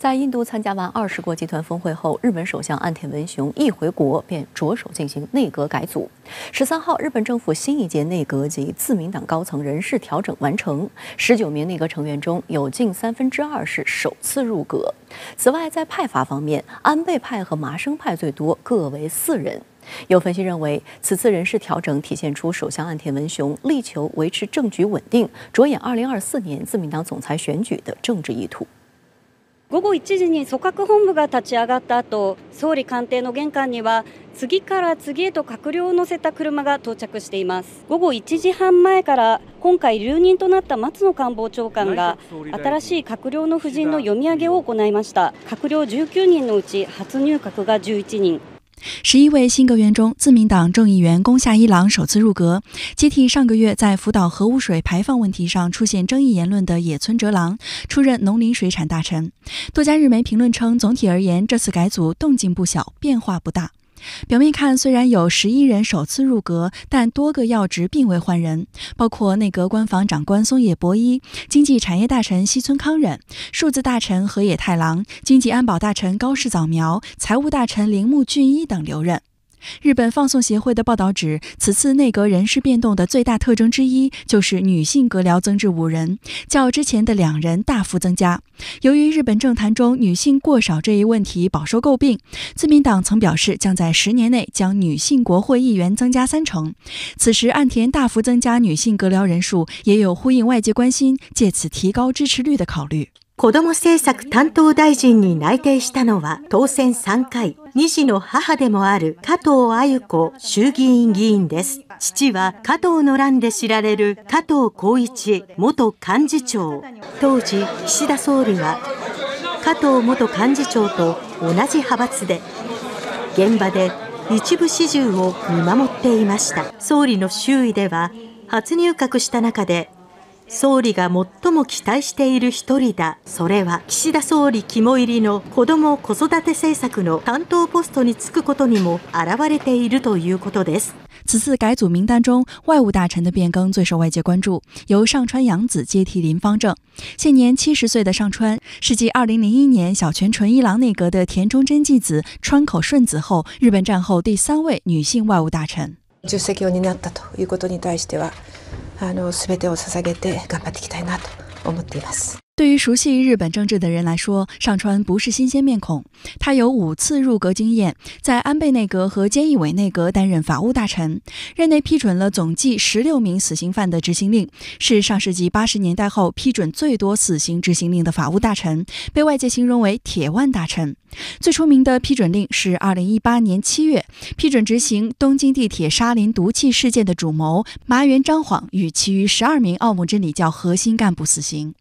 在印度参加完20国集团峰会后，日本首相岸田文雄一回国便着手进行内阁改组。13号，日本政府新一届内阁及自民党高层人事调整完成，19名内阁成员中有近2/3是首次入阁。此外，在派阀方面，安倍派和麻生派最多，各为4人。有分析认为，此次人事调整体现出首相岸田文雄力求维持政局稳定，着眼2024年自民党总裁選舉的政治意图。午後1時に組閣本部が立ち上がった後、総理官邸の玄関には次から次へと閣僚を乗せた車が到着しています。午後1時半前から今回留任となった松野官房長官が新しい閣僚の布陣の読み上げを行いました。閣僚19人のうち初入閣が11人。11位新阁员中，自民党众议员宫下一郎首次入阁，接替上个月在福岛核污水排放问题上出现争议言论的野村哲郎，出任农林水产大臣。多家日媒评论称，总体而言，这次改组动静不小，变化不大。表面看，虽然有11人首次入阁，但多个要职并未换人，包括内阁官房长官松野博一、经济产业大臣西村康稔、数字大臣河野太郎、经济安保大臣高市早苗、财务大臣铃木俊一等留任。日本放送协会的报道指，此次内阁人事变动的最大特征之一就是女性阁僚增至5人，较之前的2人大幅增加。由于日本政坛中女性过少这一问题饱受诟病，自民党曾表示将在10年内将女性国会议员增加30%。此时岸田大幅增加女性阁僚人数，也有呼应外界关心借此提高支持率的考虑。子ども政策担当大臣に内定したのは当選3回、2児の母でもある加藤鮎子衆議院議員です。父は加藤の乱で知られる加藤浩一元幹事長。当時、岸田総理は加藤元幹事長と同じ派閥で、現場で一部始終を見守っていました。総理の周囲では、初入閣した中で、総理が最も期待している一人だ。それは岸田総理肝入りの子ども子育て政策の担当ポストに就くことにも現れているということです。此次改组名单中，外务大臣的变更最受外界关注，由上川洋子接替林芳正。现年70岁的上川，是继2001年小泉纯一郎内阁的田中真纪子、川口顺子后，日本战后第3位女性外务大臣。重責を担ったということに対しては、全てを捧げて頑張っていきたいなと思っています。对于熟悉日本政治的人来说，上川不是新鲜面孔。他有5次入阁经验，在安倍内阁和菅义伟内阁担任法务大臣，任内批准了总计16名死刑犯的执行令，是上世纪80年代后批准最多死刑执行令的法务大臣，被外界形容为铁腕大臣。最出名的批准令是2018年7月批准执行东京地铁沙林毒气事件的主谋麻原彰晃与其余12名奥姆真理教核心干部死刑。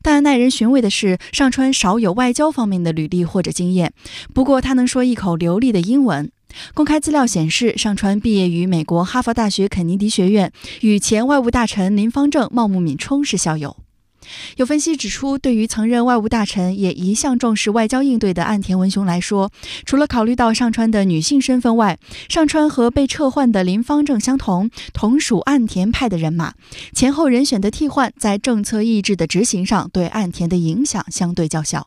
但耐人寻味的是，上川少有外交方面的履历或者经验，不过他能说一口流利的英文。公开资料显示，上川毕业于美国哈佛大学肯尼迪学院，与前外务大臣林芳正、茂木敏充是校友。有分析指出，对于曾任外务大臣也一向重视外交应对的岸田文雄来说，除了考虑到上川的女性身份外，上川和被撤换的林芳正相同，同属岸田派的人马，前后人选的替换在政策意志的执行上对岸田的影响相对较小。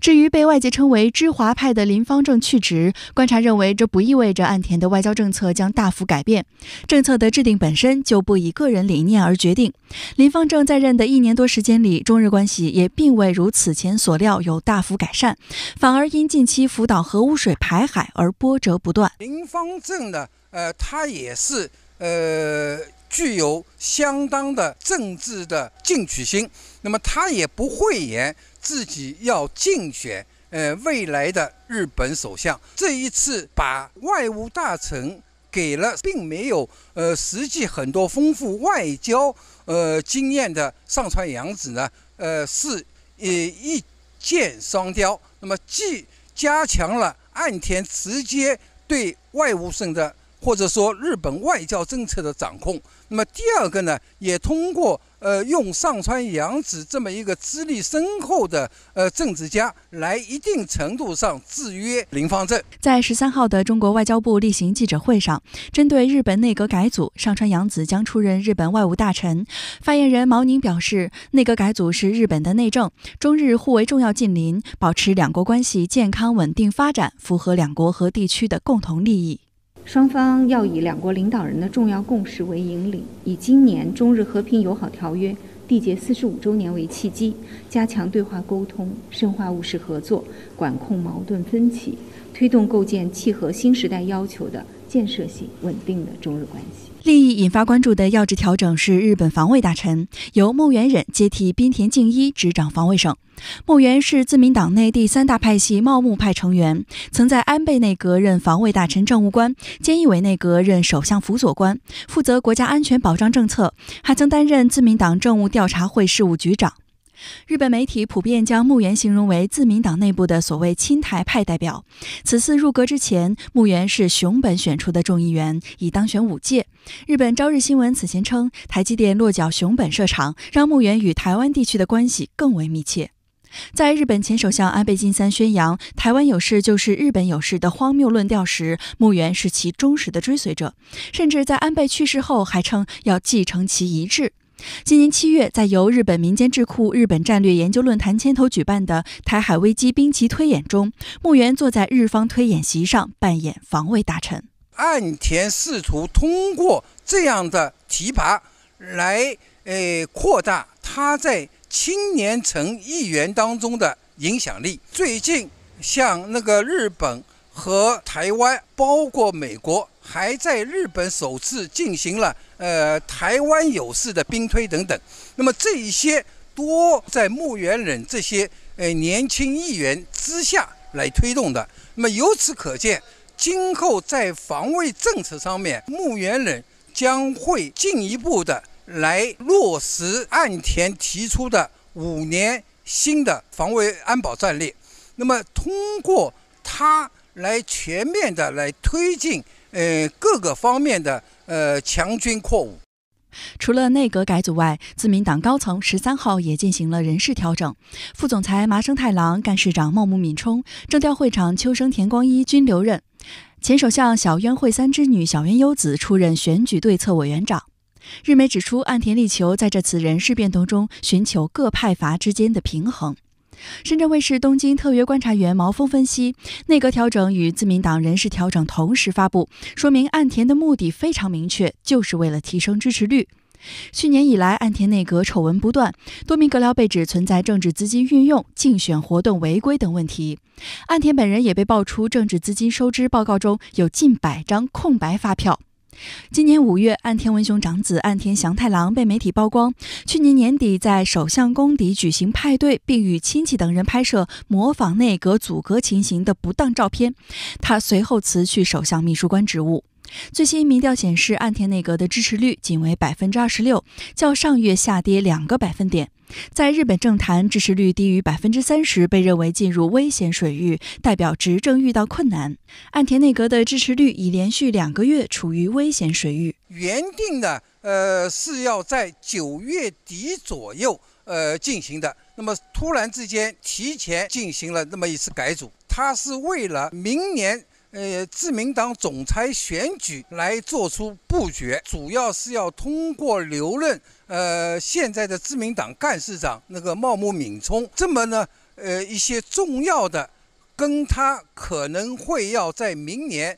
至于被外界称为知华派的林芳正去职，观察认为这不意味着岸田的外交政策将大幅改变，政策的制定本身就不以个人理念而决定。林芳正在任的1年多时间里，中日关系也并未如此前所料有大幅改善，反而因近期福岛核污水排海而波折不断。林芳正呢，他也是具有相当的政治的进取心，那么他也不讳言自己要竞选未来的日本首相。这一次把外务大臣给了并没有实际很多丰富外交经验的上川洋子呢，是一箭双雕。那么既加强了岸田直接对外务省的或者说日本外交政策的掌控。那么第二个呢，也通过用上川洋子这么一个资历深厚的政治家来一定程度上制约林芳正。在13号的中国外交部例行记者会上，针对日本内阁改组，上川洋子将出任日本外务大臣。发言人毛宁表示，内阁改组是日本的内政，中日互为重要近邻，保持两国关系健康稳定发展，符合两国和地区的共同利益。双方要以两国领导人的重要共识为引领，以今年中日和平友好条约缔结45周年为契机，加强对话沟通，深化务实合作，管控矛盾分歧，推动构建契合新时代要求的建设性稳定的中日关系。另一引发关注的要职调整是日本防卫大臣，由木原忍接替滨田敬一执掌防卫省。木原是自民党内第3大派系茂木派成员，曾在安倍内阁任防卫大臣政务官，菅义伟内阁任首相辅佐官，负责国家安全保障政策，还曾担任自民党政务调查会事务局长。日本媒体普遍将木原形容为自民党内部的所谓亲台派代表。此次入阁之前，木原是熊本选出的众议员，已当选5届。日本朝日新闻此前称，台积电落脚熊本设厂，让木原与台湾地区的关系更为密切。在日本前首相安倍晋三宣扬台湾有事就是日本有事的荒谬论调时，木原是其忠实的追随者，甚至在安倍去世后还称要继承其遗志。今年7月，在由日本民间智库日本战略研究论坛牵头举办的台海危机兵棋推演中，木原坐在日方推演席上扮演防卫大臣。岸田试图通过这样的提拔来扩大他在青年层议员当中的影响力。最近像那个日本和台湾，包括美国，还在日本首次进行了台湾有事的兵推等等。那么这一些多在木原忍这些年轻议员之下来推动的。那么由此可见，今后在防卫政策上面，木原忍将会进一步的来落实岸田提出的5年新的防卫安保战略。那么通过他来全面的来推进各个方面的强军扩武。除了内阁改组外，自民党高层13号也进行了人事调整。副总裁麻生太郎、干事长茂木敏充、政调会长秋生田光一均留任。前首相小渊惠三之女小渊优子出任选举对策委员长。日媒指出，岸田力求在这次人事变动中寻求各派阀之间的平衡。深圳卫视东京特约观察员毛峰分析，内阁调整与自民党人事调整同时发布，说明岸田的目的非常明确，就是为了提升支持率。去年以来，岸田内阁丑闻不断，多名阁僚被指存在政治资金运用、竞选活动违规等问题。岸田本人也被爆出政治资金收支报告中有近100张空白发票。今年5月，岸田文雄长子岸田祥太郎被媒体曝光，去年年底在首相宫邸举行派对，并与亲戚等人拍摄模仿内阁阻隔情形的不当照片。他随后辞去首相秘书官职务。最新民调显示，岸田内阁的支持率仅为26%，较上月下跌2个百分点。在日本政坛，支持率低于30%被认为进入危险水域，代表执政遇到困难。岸田内阁的支持率已连续2个月处于危险水域。原定的是要在9月底左右进行的，那么突然之间提前进行了那么一次改组，它是为了明年自民党总裁选举来做出布局，主要是要通过留任现在的自民党干事长那个茂木敏充，这么呢一些重要的跟他可能会要在明年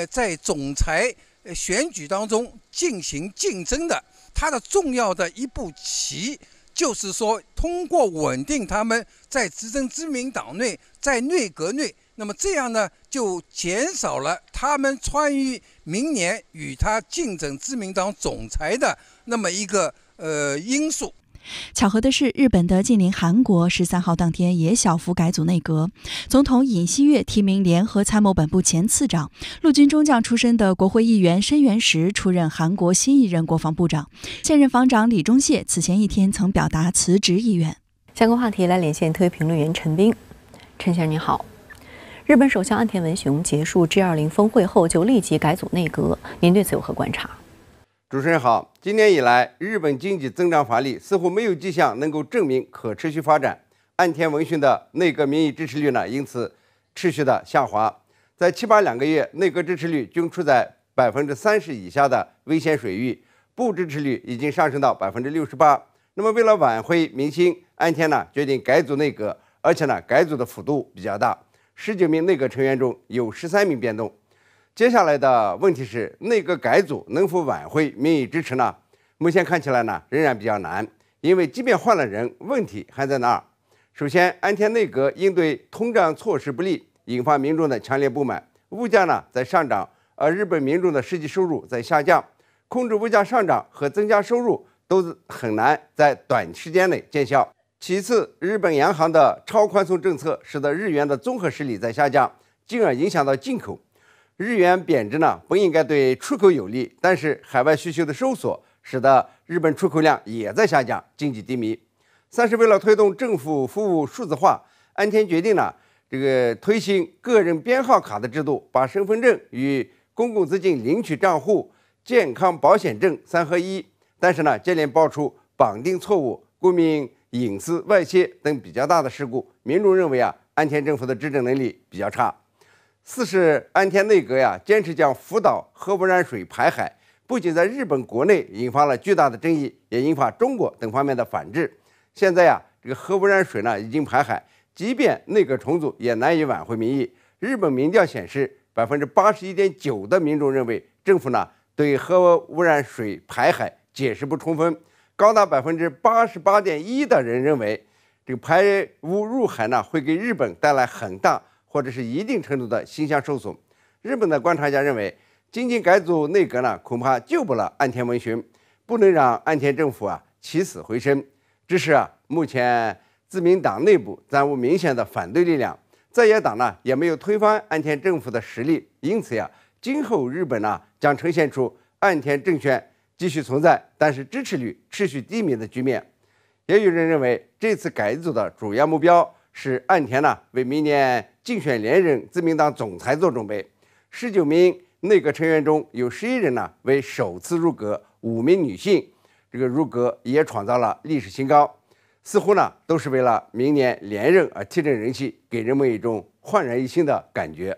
在总裁选举当中进行竞争的，他的重要的一步棋就是说通过稳定他们在执政自民党内，在内阁内，那么这样呢就减少了他们参与明年与他竞争自民党总裁的那么一个因素。巧合的是，日本的近邻韩国13号当天也小幅改组内阁，总统尹锡悦提名联合参谋本部前次长、陆军中将出身的国会议员申元实出任韩国新一任国防部长。现任防长李忠燮此前一天曾表达辞职意愿。相关话题来连线特约评论员陈斌。陈先生您好。日本首相岸田文雄结束 G20 峰会后就立即改组内阁，您对此有何观察？主持人好，今年以来，日本经济增长乏力，似乎没有迹象能够证明可持续发展。岸田文雄的内阁民意支持率呢，因此持续的下滑，在7、8两个月，内阁支持率均处在30%以下的危险水域，不支持率已经上升到68%。那么，为了挽回民心，岸田呢决定改组内阁，而且呢改组的幅度比较大，19名内阁成员中有13名变动。接下来的问题是，内阁改组能否挽回民意支持呢？目前看起来呢仍然比较难，因为即便换了人，问题还在那儿。首先，岸田内阁应对通胀措施不力，引发民众的强烈不满，物价呢在上涨，而日本民众的实际收入在下降，控制物价上涨和增加收入都很难在短时间内见效。其次，日本央行的超宽松政策使得日元的综合实力在下降，进而影响到进口。日元贬值呢，不应该对出口有利，但是海外需求的收缩使得日本出口量也在下降，经济低迷。三是为了推动政府服务数字化，岸田决定呢，推行个人编号卡的制度，把身份证与公共资金领取账户、健康保险证3合1。但是呢，接连爆出绑定错误、公民隐私外泄等比较大的事故，民众认为岸田政府的执政能力比较差。四是岸田内阁坚持将福岛核污染水排海，不仅在日本国内引发了巨大的争议，也引发中国等方面的反制。现在这个核污染水呢已经排海，即便内阁重组也难以挽回民意。日本民调显示，81.9%的民众认为政府呢对核污染水排海解释不充分，高达88.1%的人认为这个排污入海呢会给日本带来很大或者是一定程度的形象受损。日本的观察家认为，仅仅改组内阁呢，恐怕救不了岸田文雄，不能让岸田政府起死回生。只是目前自民党内部暂无明显的反对力量，在野党呢也没有推翻岸田政府的实力，因此今后日本呢将呈现出岸田政权继续存在，但是支持率持续低迷的局面。也有人认为，这次改组的主要目标是岸田呢为明年竞选连任自民党总裁做准备。19名内阁成员中有11人呢为首次入阁，5名女性，这个入阁也创造了历史新高，似乎呢都是为了明年连任而提振人气，给人们一种焕然一新的感觉。